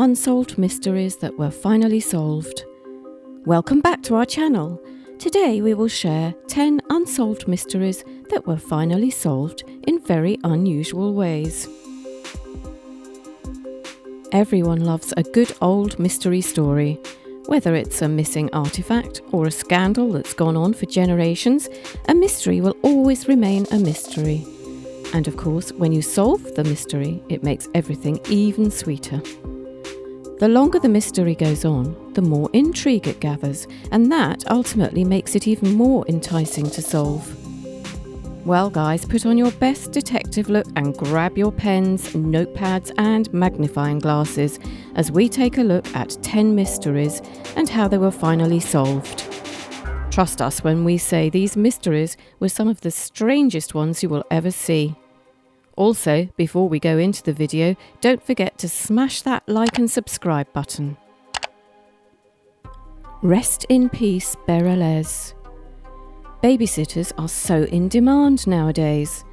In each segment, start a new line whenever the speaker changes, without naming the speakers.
unsolved mysteries that were finally solved. Welcome back to our channel. Today we will share 10 unsolved mysteries that were finally solved in very unusual ways. Everyone loves a good old mystery story. Whether it's a missing artifact or a scandal that's gone on for generations, a mystery will always remain a mystery. And of course, when you solve the mystery, it makes everything even sweeter. The longer the mystery goes on, the more intrigue it gathers, and that ultimately makes it even more enticing to solve. Well guys, put on your best detective look and grab your pens, notepads and magnifying glasses as we take a look at 10 mysteries and how they were finally solved. Trust us when we say these mysteries were some of the strangest ones you will ever see. Also, before we go into the video, don't forget to smash that like and subscribe button. Rest in peace, Berelez. Babysitters are so in demand nowadays.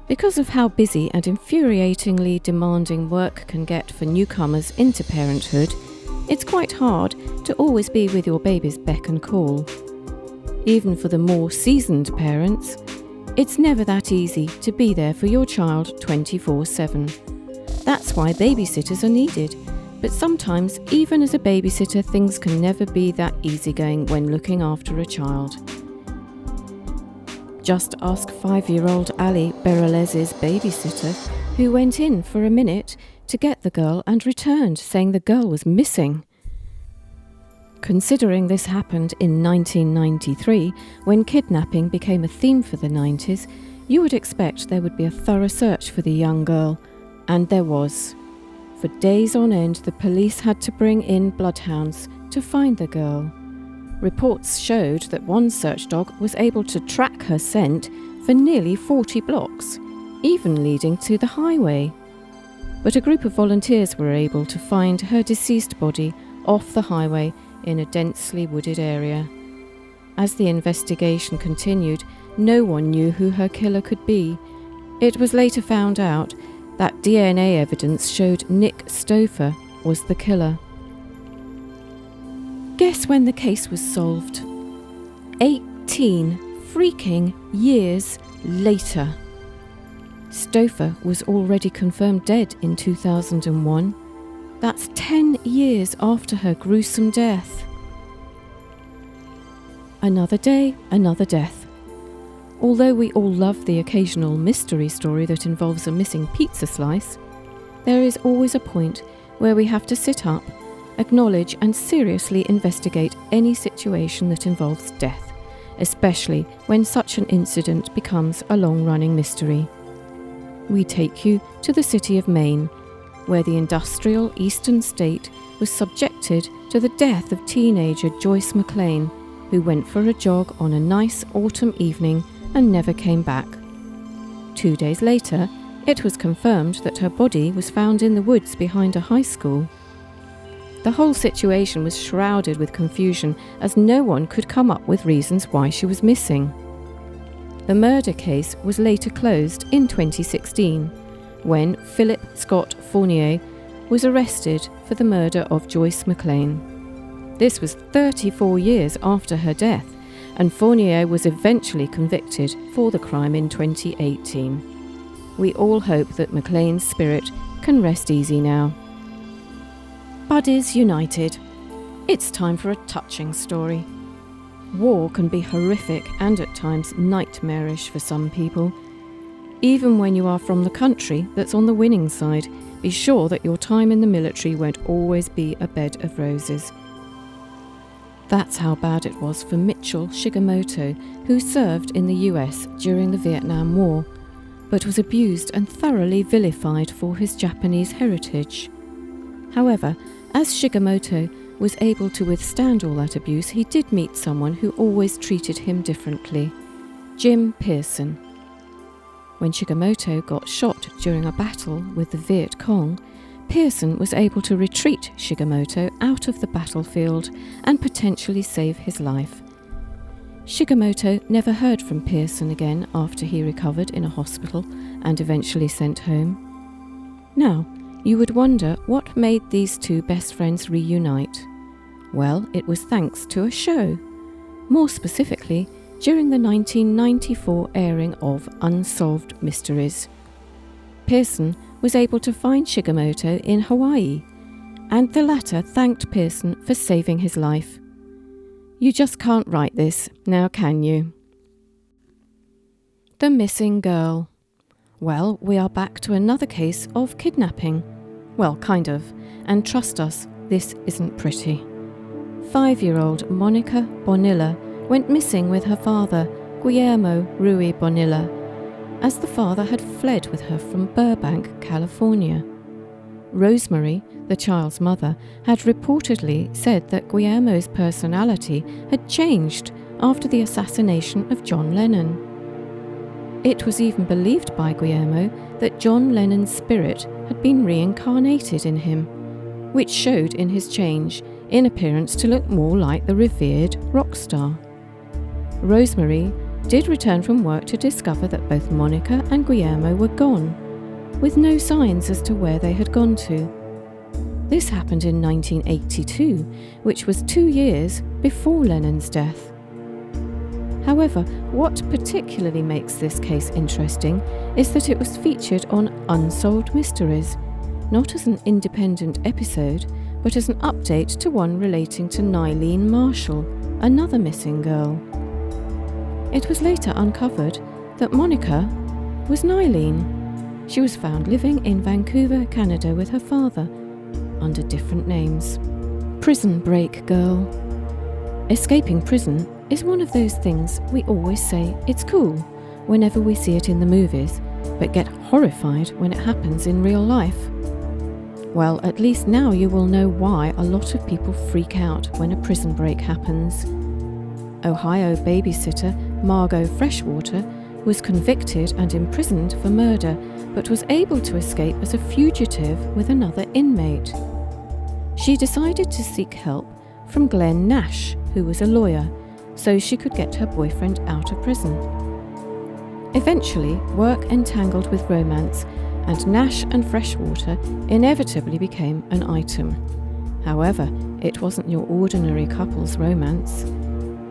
Because of how busy and infuriatingly demanding work can get for newcomers into parenthood, it's quite hard to always be with your baby's beck and call. Even for the more seasoned parents, it's never that easy to be there for your child 24/7. That's why babysitters are needed, but sometimes even as a babysitter things can never be that easygoing when looking after a child. Just ask 5-year-old Ali, Berelez's babysitter, who went in for a minute to get the girl and returned saying the girl was missing. Considering this happened in 1993, when kidnapping became a theme for the 90s, you would expect there would be a thorough search for the young girl, and there was. For days on end, the police had to bring in bloodhounds to find the girl. Reports showed that one search dog was able to track her scent for nearly 40 blocks, even leading to the highway. But a group of volunteers were able to find her deceased body off the highway in a densely wooded area. As the investigation continued, no one knew who her killer could be. It was later found out that DNA evidence showed Nick Stouffer was the killer. Guess when the case was solved? 18 freaking years later. Stouffer was already confirmed dead in 2001. That's 10 years after her gruesome death. Another day, another death. Although we all love the occasional mystery story that involves a missing pizza slice, there is always a point where we have to sit up, acknowledge and seriously investigate any situation that involves death, especially when such an incident becomes a long-running mystery. We take you to the city of Maine, where the industrial eastern state was subjected to the death of teenager Joyce McLean, who went for a jog on a nice autumn evening and never came back. 2 days later, it was confirmed that her body was found in the woods behind a high school. The whole situation was shrouded with confusion as no one could come up with reasons why she was missing. The murder case was later closed in 2016, when Philip Scott Fournier was arrested for the murder of Joyce McLean. This was 34 years after her death, and Fournier was eventually convicted for the crime in 2018. We all hope that McLean's spirit can rest easy now. Buddies united. It's time for a touching story. War can be horrific and at times nightmarish for some people. Even when you are from the country that's on the winning side, be sure that your time in the military won't always be a bed of roses. That's how bad it was for Mitchell Shigemoto, who served in the US during the Vietnam War, but was abused and thoroughly vilified for his Japanese heritage. However, as Shigemoto was able to withstand all that abuse, he did meet someone who always treated him differently: Jim Pearson. When Shigemoto got shot during a battle with the Viet Cong, Pearson was able to retreat Shigemoto out of the battlefield and potentially save his life. Shigemoto never heard from Pearson again after he recovered in a hospital and eventually sent home. Now, You would wonder what made these two best friends reunite. Well, it was thanks to a show. More specifically, during the 1994 airing of Unsolved Mysteries. Pearson was able to find Shigemoto in Hawaii, and the latter thanked Pearson for saving his life. You just can't write this, now can you? The missing girl. Well, we are back to another case of kidnapping. Well, kind of, and trust us, this isn't pretty. 5-year-old Monica Bonilla went missing with her father, Guillermo Rui Bonilla, as the father had fled with her from Burbank, California. Rosemary, the child's mother, had reportedly said that Guillermo's personality had changed after the assassination of John Lennon. It was even believed by Guillermo that John Lennon's spirit had been reincarnated in him, which showed in his change in appearance to look more like the revered rock star. Rosemary did return from work to discover that both Monica and Guillermo were gone, with no signs as to where they had gone to. This happened in 1982, which was 2 years before Lennon's death. However, what particularly makes this case interesting is that it was featured on Unsolved Mysteries, not as an independent episode, but as an update to one relating to Nylene Marshall, another missing girl. It was later uncovered that Monica was Nylene. She was found living in Vancouver, Canada with her father, under different names. Prison break girl. Escaping prison is one of those things we always say it's cool whenever we see it in the movies, but get horrified when it happens in real life. Well, at least now you will know why a lot of people freak out when a prison break happens. Ohio babysitter Margot Freshwater was convicted and imprisoned for murder, but was able to escape as a fugitive with another inmate. She decided to seek help from Glenn Nash, who was a lawyer, so she could get her boyfriend out of prison. Eventually, work entangled with romance, and Nash and Freshwater inevitably became an item. However, it wasn't your ordinary couple's romance.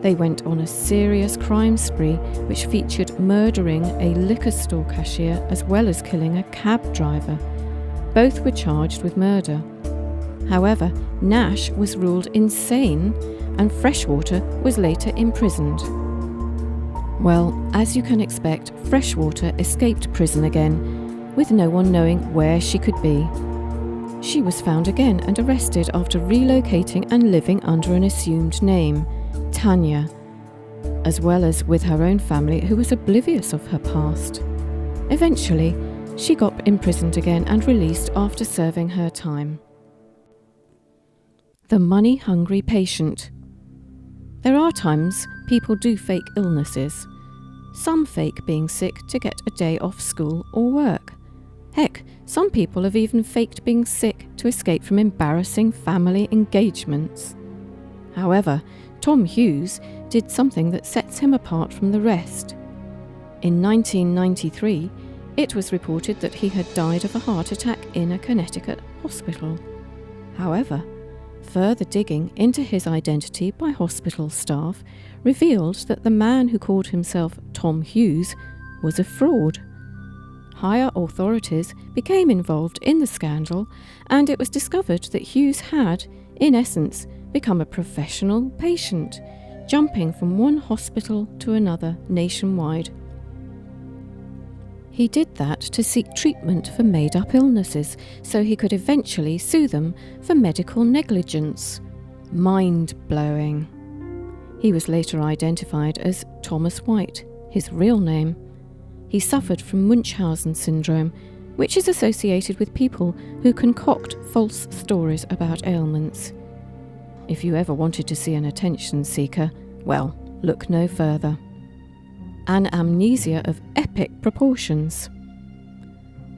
They went on a serious crime spree which featured murdering a liquor store cashier as well as killing a cab driver. Both were charged with murder. However, Nash was ruled insane and Freshwater was later imprisoned. Well, as you can expect, Freshwater escaped prison again, with no one knowing where she could be. She was found again and arrested after relocating and living under an assumed name, Tanya, as well as with her own family who was oblivious of her past. Eventually, she got imprisoned again and released after serving her time. The money-hungry patient. There are times people do fake illnesses. Some fake being sick to get a day off school or work. Heck, some people have even faked being sick to escape from embarrassing family engagements. However, Tom Hughes did something that sets him apart from the rest. In 1993, it was reported that he had died of a heart attack in a Connecticut hospital. However, further digging into his identity by hospital staff revealed that the man who called himself Tom Hughes was a fraud. Higher authorities became involved in the scandal, and it was discovered that Hughes had, in essence, become a professional patient, jumping from one hospital to another nationwide. He did that to seek treatment for made-up illnesses, so he could eventually sue them for medical negligence. Mind-blowing. He was later identified as Thomas White, his real name. He suffered from Munchausen syndrome, which is associated with people who concoct false stories about ailments. If you ever wanted to see an attention seeker, well, look no further. An amnesia of epic proportions.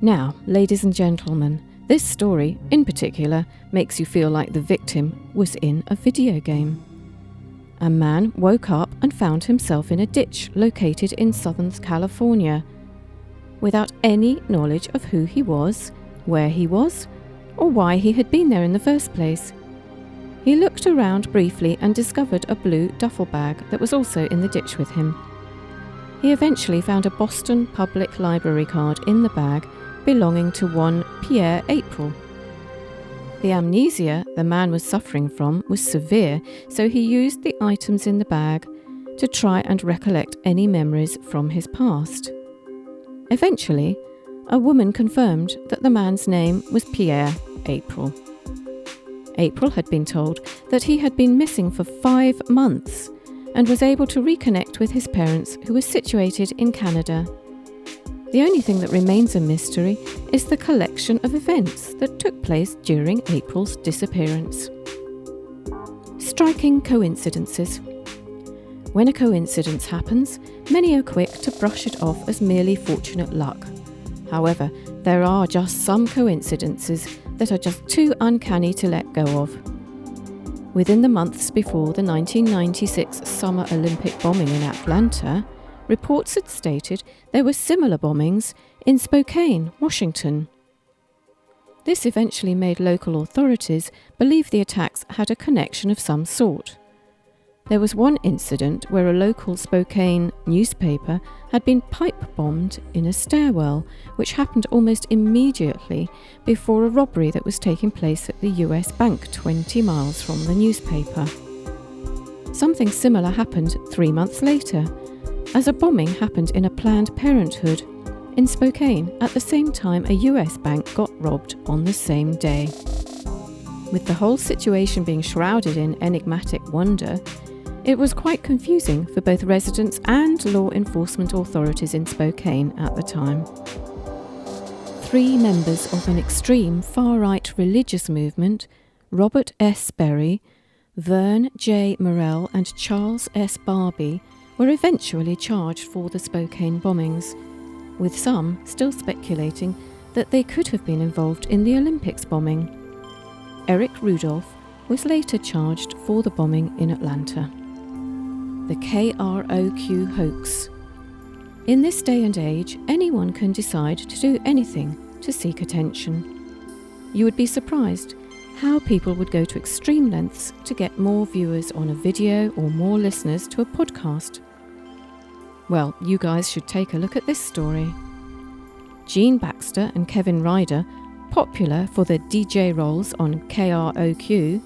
Now, ladies and gentlemen, this story, in particular, makes you feel like the victim was in a video game. A man woke up and found himself in a ditch located in Southern California, without any knowledge of who he was, where he was, or why he had been there in the first place. He looked around briefly and discovered a blue duffel bag that was also in the ditch with him. He eventually found a Boston Public Library card in the bag belonging to one Pierre April. The amnesia the man was suffering from was severe, so he used the items in the bag to try and recollect any memories from his past. Eventually, a woman confirmed that the man's name was Pierre April. April had been told that he had been missing for 5 months and was able to reconnect with his parents, who were situated in Canada. The only thing that remains a mystery is the collection of events that took place during April's disappearance. Striking coincidences. When a coincidence happens, many are quick to brush it off as merely fortunate luck. However, there are just some coincidences that are just too uncanny to let go of. Within the months before the 1996 Summer Olympic bombing in Atlanta, reports had stated there were similar bombings in Spokane, Washington. This eventually made local authorities believe the attacks had a connection of some sort. There was one incident where a local Spokane newspaper had been pipe-bombed in a stairwell, which happened almost immediately before a robbery that was taking place at the US Bank 20 miles from the newspaper. Something similar happened 3 months later, as a bombing happened in a Planned Parenthood in Spokane at the same time a US bank got robbed on the same day. With the whole situation being shrouded in enigmatic wonder, it was quite confusing for both residents and law enforcement authorities in Spokane at the time. 3 members of an extreme far-right religious movement, Robert S. Berry, Vern J. Morrell and Charles S. Barbie, were eventually charged for the Spokane bombings, with some still speculating that they could have been involved in the Olympics bombing. Eric Rudolph was later charged for the bombing in Atlanta. The KROQ hoax. In this day and age, anyone can decide to do anything to seek attention. You would be surprised how people would go to extreme lengths to get more viewers on a video or more listeners to a podcast. Well, you guys should take a look at this story. Gene Baxter and Kevin Ryder, popular for their DJ roles on KROQ,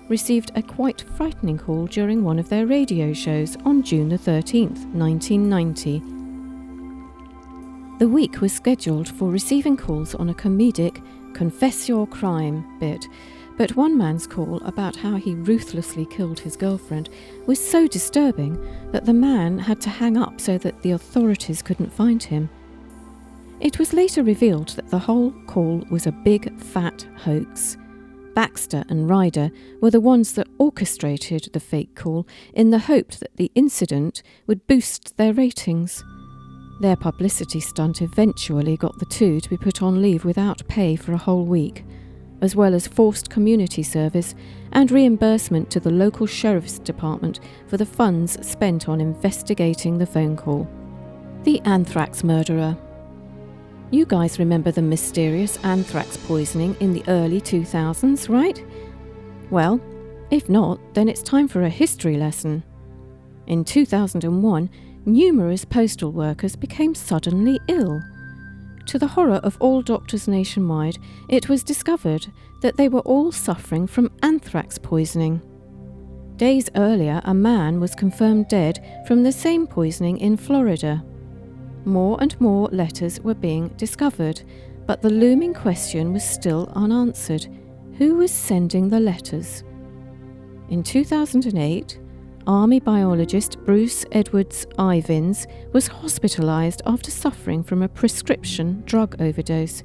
received a quite frightening call during one of their radio shows on June the 13th, 1990. The week was scheduled for receiving calls on a comedic Confess Your Crime bit, but one man's call about how he ruthlessly killed his girlfriend was so disturbing that the man had to hang up so that the authorities couldn't find him. It was later revealed that the whole call was a big fat hoax. Baxter and Ryder were the ones that orchestrated the fake call in the hope that the incident would boost their ratings. Their publicity stunt eventually got the two to be put on leave without pay for a whole week, as well as forced community service and reimbursement to the local sheriff's department for the funds spent on investigating the phone call. The anthrax murderer. You guys remember the mysterious anthrax poisoning in the early 2000s, right? Well, if not, then it's time for a history lesson. In 2001, numerous postal workers became suddenly ill. To the horror of all doctors nationwide, it was discovered that they were all suffering from anthrax poisoning. Days earlier, a man was confirmed dead from the same poisoning in Florida. More and more letters were being discovered, but the looming question was still unanswered. Who was sending the letters? In 2008, Army biologist Bruce Edwards Ivins was hospitalized after suffering from a prescription drug overdose.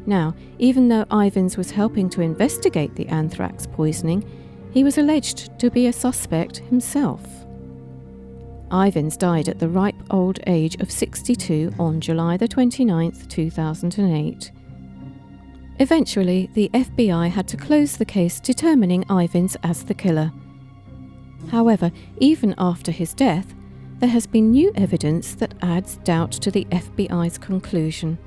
Now, even though Ivins was helping to investigate the anthrax poisoning, he was alleged to be a suspect himself. Ivins died at the ripe old age of 62 on July the 29th, 2008. Eventually, the FBI had to close the case, determining Ivins as the killer. However, even after his death, there has been new evidence that adds doubt to the FBI's conclusion.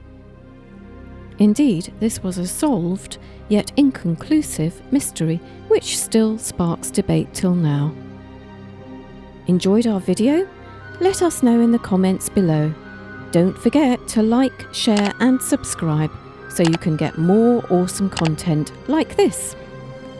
Indeed, this was a solved, yet inconclusive, mystery which still sparks debate till now. Enjoyed our video? Let us know in the comments below. Don't forget to like, share and subscribe so you can get more awesome content like this.